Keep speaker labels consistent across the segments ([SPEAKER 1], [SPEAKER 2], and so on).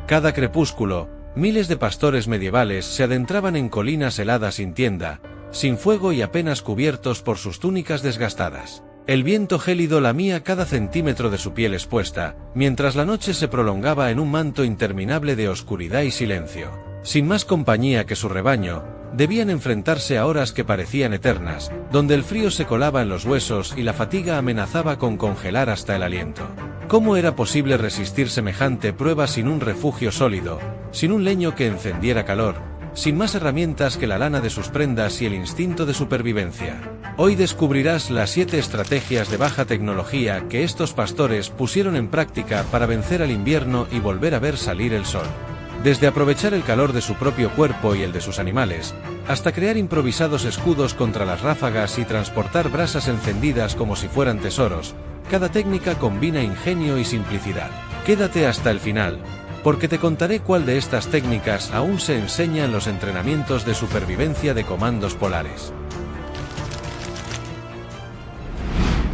[SPEAKER 1] Cada crepúsculo, miles de pastores medievales se adentraban en colinas heladas sin tienda, sin fuego y apenas cubiertos por sus túnicas desgastadas. El viento gélido lamía cada centímetro de su piel expuesta, mientras la noche se prolongaba en un manto interminable de oscuridad y silencio. Sin más compañía que su rebaño, debían enfrentarse a horas que parecían eternas, donde el frío se colaba en los huesos y la fatiga amenazaba con congelar hasta el aliento. ¿Cómo era posible resistir semejante prueba sin un refugio sólido, sin un leño que encendiera calor, sin más herramientas que la lana de sus prendas y el instinto de supervivencia? Hoy descubrirás las 7 estrategias de baja tecnología que estos pastores pusieron en práctica para vencer al invierno y volver a ver salir el sol. Desde aprovechar el calor de su propio cuerpo y el de sus animales, hasta crear improvisados escudos contra las ráfagas y transportar brasas encendidas como si fueran tesoros, cada técnica combina ingenio y simplicidad. Quédate hasta el final, porque te contaré cuál de estas técnicas aún se enseña en los entrenamientos de supervivencia de comandos polares.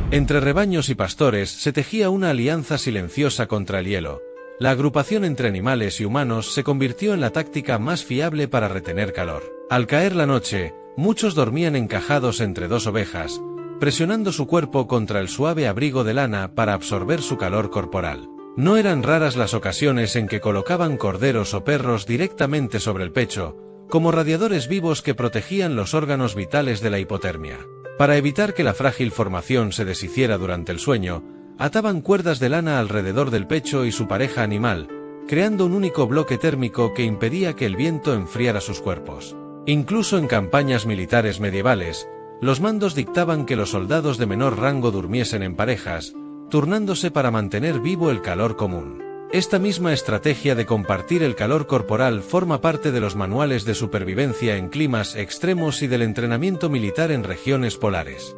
[SPEAKER 1] Entre rebaños y pastores se tejía una alianza silenciosa contra el hielo. La agrupación entre animales y humanos se convirtió en la táctica más fiable para retener calor. Al caer la noche, muchos dormían encajados entre 2 ovejas, presionando su cuerpo contra el suave abrigo de lana para absorber su calor corporal. No eran raras las ocasiones en que colocaban corderos o perros directamente sobre el pecho, como radiadores vivos que protegían los órganos vitales de la hipotermia. Para evitar que la frágil formación se deshiciera durante el sueño, ataban cuerdas de lana alrededor del pecho y su pareja animal, creando un único bloque térmico que impedía que el viento enfriara sus cuerpos. Incluso en campañas militares medievales, los mandos dictaban que los soldados de menor rango durmiesen en parejas, turnándose para mantener vivo el calor común. Esta misma estrategia de compartir el calor corporal forma parte de los manuales de supervivencia en climas extremos y del entrenamiento militar en regiones polares.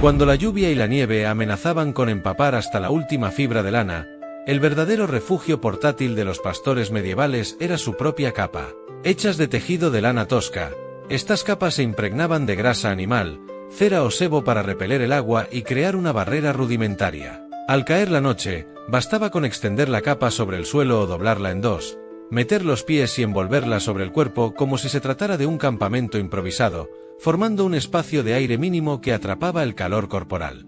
[SPEAKER 1] Cuando la lluvia y la nieve amenazaban con empapar hasta la última fibra de lana, el verdadero refugio portátil de los pastores medievales era su propia capa. Hechas de tejido de lana tosca, estas capas se impregnaban de grasa animal, cera o sebo para repeler el agua y crear una barrera rudimentaria. Al caer la noche, bastaba con extender la capa sobre el suelo o doblarla en 2, meter los pies y envolverla sobre el cuerpo como si se tratara de un campamento improvisado, formando un espacio de aire mínimo que atrapaba el calor corporal.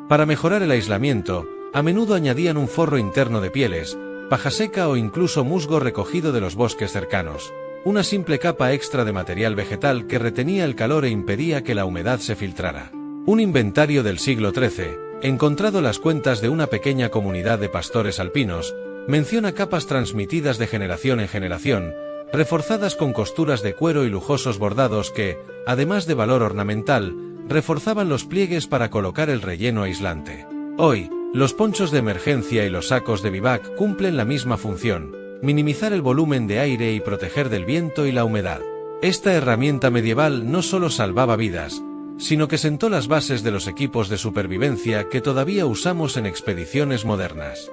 [SPEAKER 1] Para mejorar el aislamiento, a menudo añadían un forro interno de pieles, paja seca o incluso musgo recogido de los bosques cercanos, una simple capa extra de material vegetal que retenía el calor e impedía que la humedad se filtrara. Un inventario del siglo XIII, encontrado las cuentas de una pequeña comunidad de pastores alpinos, menciona capas transmitidas de generación en generación, reforzadas con costuras de cuero y lujosos bordados que, además de valor ornamental, reforzaban los pliegues para colocar el relleno aislante. Hoy, los ponchos de emergencia y los sacos de bivac cumplen la misma función: minimizar el volumen de aire y proteger del viento y la humedad. Esta herramienta medieval no solo salvaba vidas, sino que sentó las bases de los equipos de supervivencia que todavía usamos en expediciones modernas.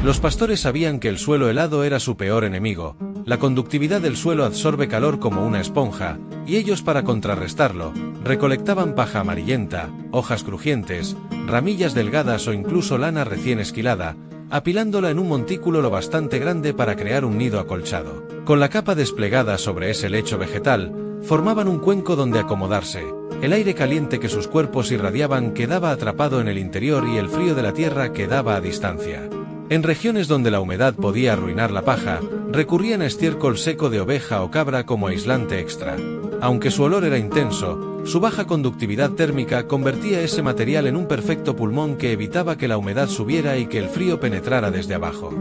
[SPEAKER 1] Los pastores sabían que el suelo helado era su peor enemigo. La conductividad del suelo absorbe calor como una esponja, y ellos, para contrarrestarlo, recolectaban paja amarillenta, hojas crujientes, ramillas delgadas o incluso lana recién esquilada, apilándola en un montículo lo bastante grande para crear un nido acolchado. Con la capa desplegada sobre ese lecho vegetal, formaban un cuenco donde acomodarse. El aire caliente que sus cuerpos irradiaban quedaba atrapado en el interior y el frío de la tierra quedaba a distancia. En regiones donde la humedad podía arruinar la paja, recurrían a estiércol seco de oveja o cabra como aislante extra. Aunque su olor era intenso, su baja conductividad térmica convertía ese material en un perfecto pulmón que evitaba que la humedad subiera y que el frío penetrara desde abajo.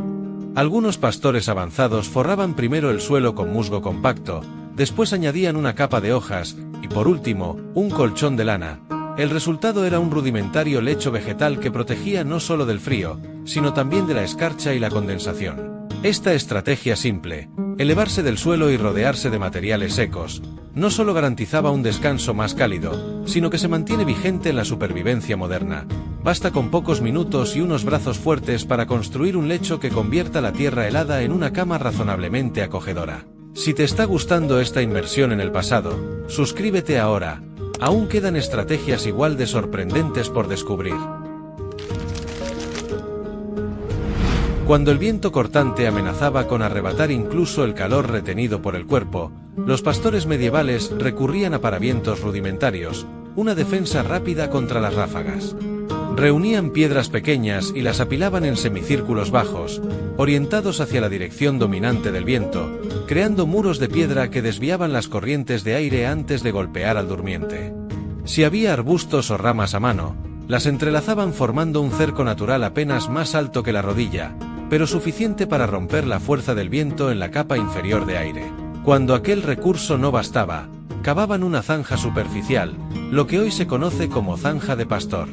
[SPEAKER 1] Algunos pastores avanzados forraban primero el suelo con musgo compacto, después añadían una capa de hojas, y por último, un colchón de lana. El resultado era un rudimentario lecho vegetal que protegía no solo del frío, sino también de la escarcha y la condensación. Esta estrategia simple, elevarse del suelo y rodearse de materiales secos, no solo garantizaba un descanso más cálido, sino que se mantiene vigente en la supervivencia moderna. Basta con pocos minutos y unos brazos fuertes para construir un lecho que convierta la tierra helada en una cama razonablemente acogedora. Si te está gustando esta inmersión en el pasado, suscríbete ahora. Aún quedan estrategias igual de sorprendentes por descubrir. Cuando el viento cortante amenazaba con arrebatar incluso el calor retenido por el cuerpo, los pastores medievales recurrían a paravientos rudimentarios, una defensa rápida contra las ráfagas. Reunían piedras pequeñas y las apilaban en semicírculos bajos, orientados hacia la dirección dominante del viento, creando muros de piedra que desviaban las corrientes de aire antes de golpear al durmiente. Si había arbustos o ramas a mano, las entrelazaban formando un cerco natural apenas más alto que la rodilla, pero suficiente para romper la fuerza del viento en la capa inferior de aire. Cuando aquel recurso no bastaba, cavaban una zanja superficial, lo que hoy se conoce como zanja de pastor.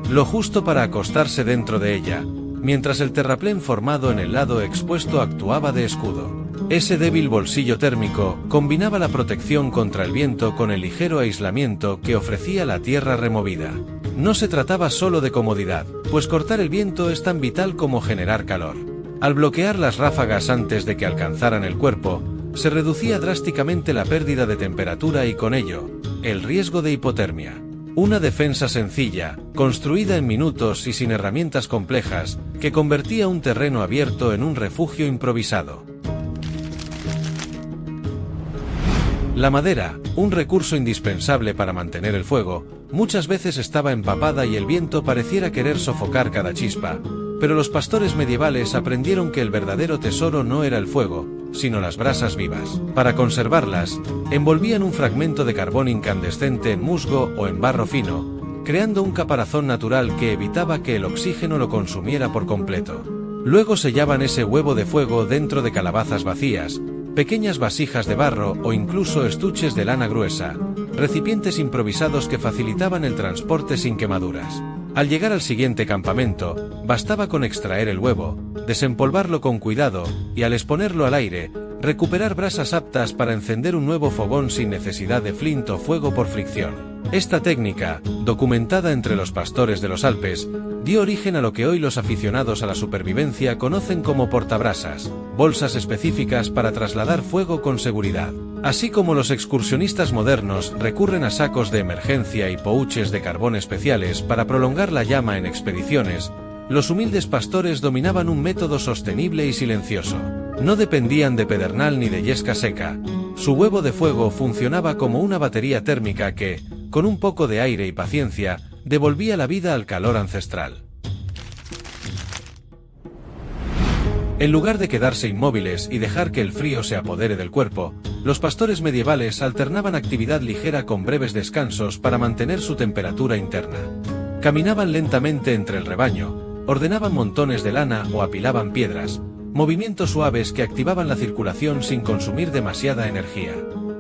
[SPEAKER 1] Lo justo para acostarse dentro de ella, mientras el terraplén formado en el lado expuesto actuaba de escudo. Ese débil bolsillo térmico combinaba la protección contra el viento con el ligero aislamiento que ofrecía la tierra removida. No se trataba solo de comodidad, pues cortar el viento es tan vital como generar calor. Al bloquear las ráfagas antes de que alcanzaran el cuerpo, se reducía drásticamente la pérdida de temperatura y con ello, el riesgo de hipotermia. Una defensa sencilla, construida en minutos y sin herramientas complejas, que convertía un terreno abierto en un refugio improvisado. La madera, un recurso indispensable para mantener el fuego, muchas veces estaba empapada y el viento pareciera querer sofocar cada chispa, pero los pastores medievales aprendieron que el verdadero tesoro no era el fuego, sino las brasas vivas. Para conservarlas, envolvían un fragmento de carbón incandescente en musgo o en barro fino, creando un caparazón natural que evitaba que el oxígeno lo consumiera por completo. Luego sellaban ese huevo de fuego dentro de calabazas vacías, pequeñas vasijas de barro o incluso estuches de lana gruesa, recipientes improvisados que facilitaban el transporte sin quemaduras. Al llegar al siguiente campamento, bastaba con extraer el huevo, desempolvarlo con cuidado y al exponerlo al aire, recuperar brasas aptas para encender un nuevo fogón sin necesidad de flint o fuego por fricción. Esta técnica, documentada entre los pastores de los Alpes, dio origen a lo que hoy los aficionados a la supervivencia conocen como portabrasas, bolsas específicas para trasladar fuego con seguridad. Así como los excursionistas modernos recurren a sacos de emergencia y pouches de carbón especiales para prolongar la llama en expediciones, los humildes pastores dominaban un método sostenible y silencioso. No dependían de pedernal ni de yesca seca. Su huevo de fuego funcionaba como una batería térmica que, con un poco de aire y paciencia, devolvía la vida al calor ancestral. En lugar de quedarse inmóviles y dejar que el frío se apodere del cuerpo, los pastores medievales alternaban actividad ligera con breves descansos para mantener su temperatura interna. Caminaban lentamente entre el rebaño, ordenaban montones de lana o apilaban piedras, movimientos suaves que activaban la circulación sin consumir demasiada energía.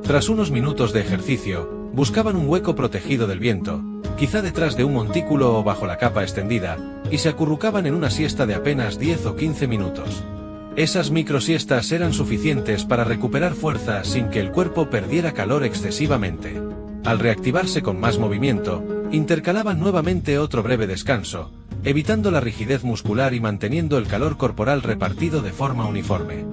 [SPEAKER 1] Tras unos minutos de ejercicio, buscaban un hueco protegido del viento, quizá detrás de un montículo o bajo la capa extendida, y se acurrucaban en una siesta de apenas 10 o 15 minutos. Esas microsiestas eran suficientes para recuperar fuerza sin que el cuerpo perdiera calor excesivamente. Al reactivarse con más movimiento, intercalaban nuevamente otro breve descanso, evitando la rigidez muscular y manteniendo el calor corporal repartido de forma uniforme.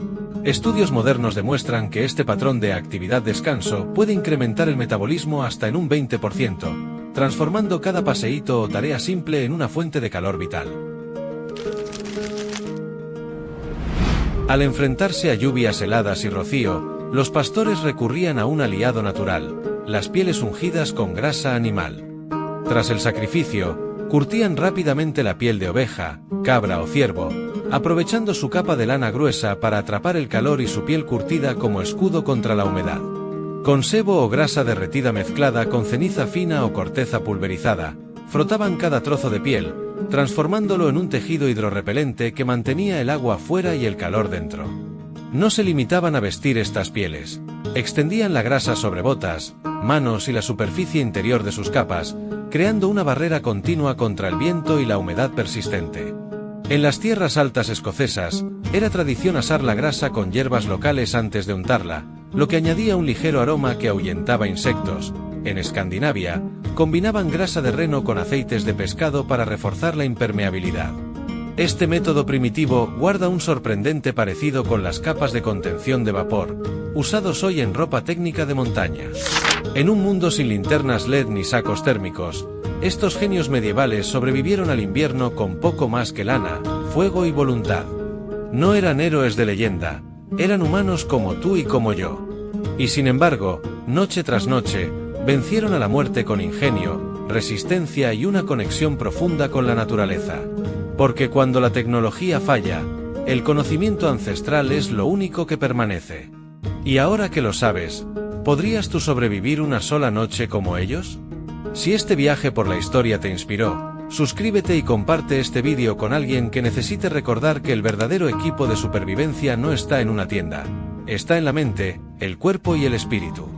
[SPEAKER 1] Estudios modernos demuestran que este patrón de actividad-descanso puede incrementar el metabolismo hasta en un 20%, transformando cada paseíto o tarea simple en una fuente de calor vital. Al enfrentarse a lluvias heladas y rocío, los pastores recurrían a un aliado natural, las pieles ungidas con grasa animal. Tras el sacrificio, curtían rápidamente la piel de oveja, cabra o ciervo, aprovechando su capa de lana gruesa para atrapar el calor y su piel curtida como escudo contra la humedad. Con sebo o grasa derretida mezclada con ceniza fina o corteza pulverizada, frotaban cada trozo de piel, transformándolo en un tejido hidrorrepelente que mantenía el agua fuera y el calor dentro. No se limitaban a vestir estas pieles, extendían la grasa sobre botas, manos y la superficie interior de sus capas, creando una barrera continua contra el viento y la humedad persistente. En las tierras altas escocesas, era tradición asar la grasa con hierbas locales antes de untarla, lo que añadía un ligero aroma que ahuyentaba insectos. En Escandinavia, combinaban grasa de reno con aceites de pescado para reforzar la impermeabilidad. Este método primitivo guarda un sorprendente parecido con las capas de contención de vapor, usados hoy en ropa técnica de montaña. En un mundo sin linternas LED ni sacos térmicos, estos genios medievales sobrevivieron al invierno con poco más que lana, fuego y voluntad. No eran héroes de leyenda, eran humanos como tú y como yo. Y sin embargo, noche tras noche, vencieron a la muerte con ingenio, resistencia y una conexión profunda con la naturaleza. Porque cuando la tecnología falla, el conocimiento ancestral es lo único que permanece. Y ahora que lo sabes, ¿podrías tú sobrevivir una sola noche como ellos? Si este viaje por la historia te inspiró, suscríbete y comparte este vídeo con alguien que necesite recordar que el verdadero equipo de supervivencia no está en una tienda, está en la mente, el cuerpo y el espíritu.